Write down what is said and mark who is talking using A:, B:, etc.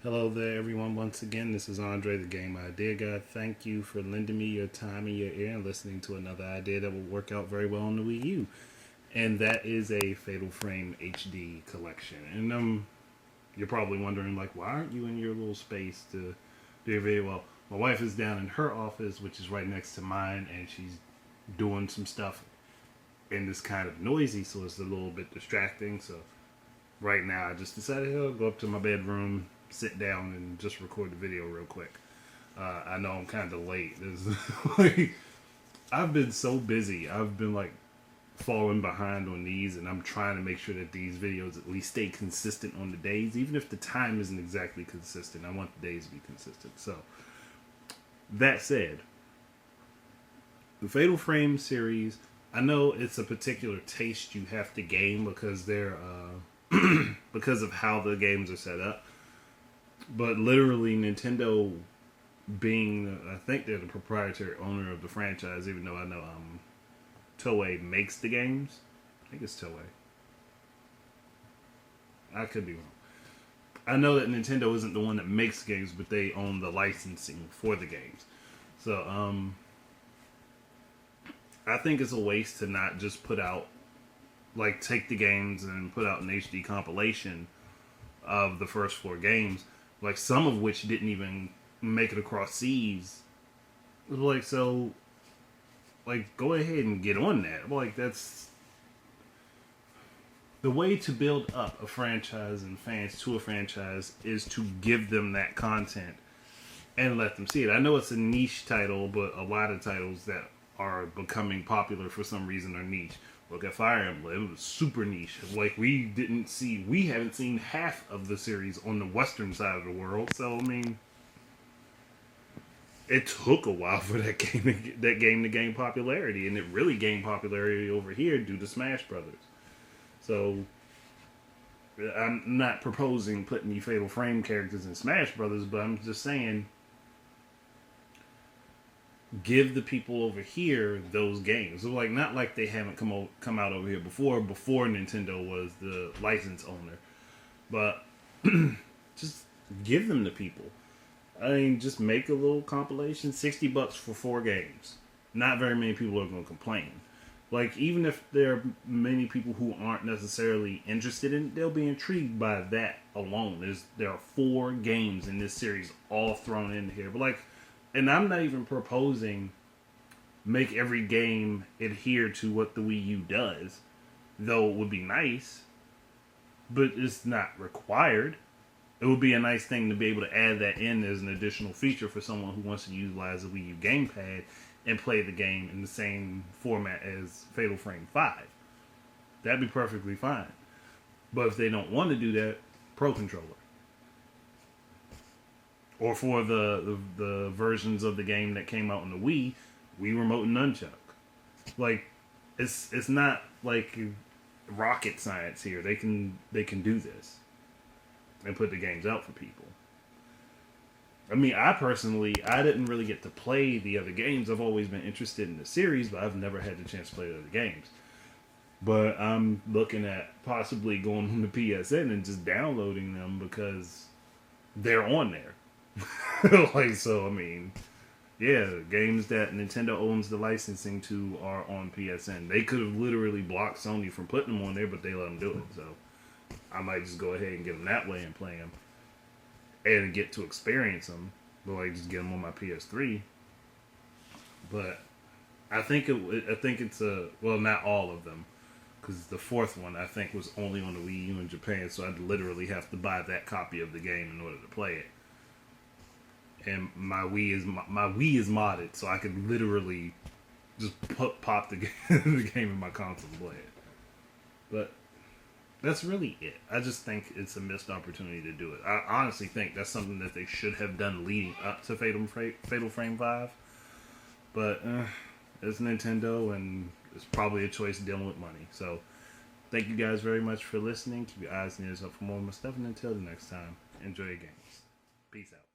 A: Hello there, everyone. Once again, this is Andre, the Game Idea Guy. Thank you for lending me your time and your ear and listening to another idea that will work out very well on the Wii U. And that is a Fatal Frame HD collection. And you're probably wondering, like, why aren't you in your little space to do your video? Well, my wife is down in her office, which is right next to mine, and she's doing some stuff, and it's kind of noisy, so it's a little bit distracting. So right now, I just decided I'll go up to my bedroom, sit down, and just record the video real quick. I know I'm kind of late. Like, I've been so busy. I've been like falling behind on these, and I'm trying to make sure that these videos at least stay consistent on the days, even if the time isn't exactly consistent. I want the days to be consistent. So that said, the Fatal Frame series, I know it's a particular taste you have to gain because they're because of how the games are set up. But literally, Nintendo being, I think they're the proprietary owner of the franchise, even though I know Toei makes the games. I think it's Toei. I could be wrong. I know that Nintendo isn't the one that makes games, but they own the licensing for the games. So, I think it's a waste to not just put out, like, take the games and put out an HD compilation of the first four games, like some of which didn't even make it across seas. Like, so, like, go ahead and get on that. Like, that's the way to build up a franchise and fans to a franchise, is to give them that content and let them see it. I know it's a niche title, but a lot of titles that are becoming popular for some reason are niche. Look at Fire Emblem; it was super niche. Like, we haven't seen half of the series on the western side of the world. So I mean, it took a while for that game to gain popularity, and it really gained popularity over here due to Smash Brothers. So I'm not proposing putting the Fatal Frame characters in Smash Brothers, but I'm just saying, give the people over here those games. So, like, not like they haven't come out over here before Nintendo was the license owner, but just give them to people. I mean, just make a little compilation, $60 for 4 games. Not very many people are going to complain. Like, even if there are many people who aren't necessarily interested in it, they'll be intrigued by that alone. There are 4 games in this series all thrown in here, but like. And I'm not even proposing make every game adhere to what the Wii U does, though it would be nice, but it's not required. It would be a nice thing to be able to add that in as an additional feature for someone who wants to utilize the Wii U gamepad and play the game in the same format as Fatal Frame 5. That'd be perfectly fine. But if they don't want to do that, Pro Controller. Or for the versions of the game that came out on the Wii Remote and Nunchuck. Like, it's not like rocket science here. They can do this and put the games out for people. I mean, I didn't really get to play the other games. I've always been interested in the series, but I've never had the chance to play the other games. But I'm looking at possibly going on the PSN and just downloading them because they're on there. Like, so I mean, yeah, games that Nintendo owns the licensing to are on PSN. They could have literally blocked Sony from putting them on there, but they let them do it. So I might just go ahead and get them that way and play them and get to experience them. But like, just get them on my PS3. But I think it's not all of them, because the fourth one I think was only on the Wii U in Japan. So I'd literally have to buy that copy of the game in order to play it. And my Wii is modded, so I could literally just pop the the game in my console and play it. But that's really it. I just think it's a missed opportunity to do it. I honestly think that's something that they should have done leading up to Fatal Frame 5. But it's Nintendo, and it's probably a choice dealing with money. So thank you guys very much for listening. Keep your eyes and ears up for more of my stuff, and until the next time, enjoy your games. Peace out.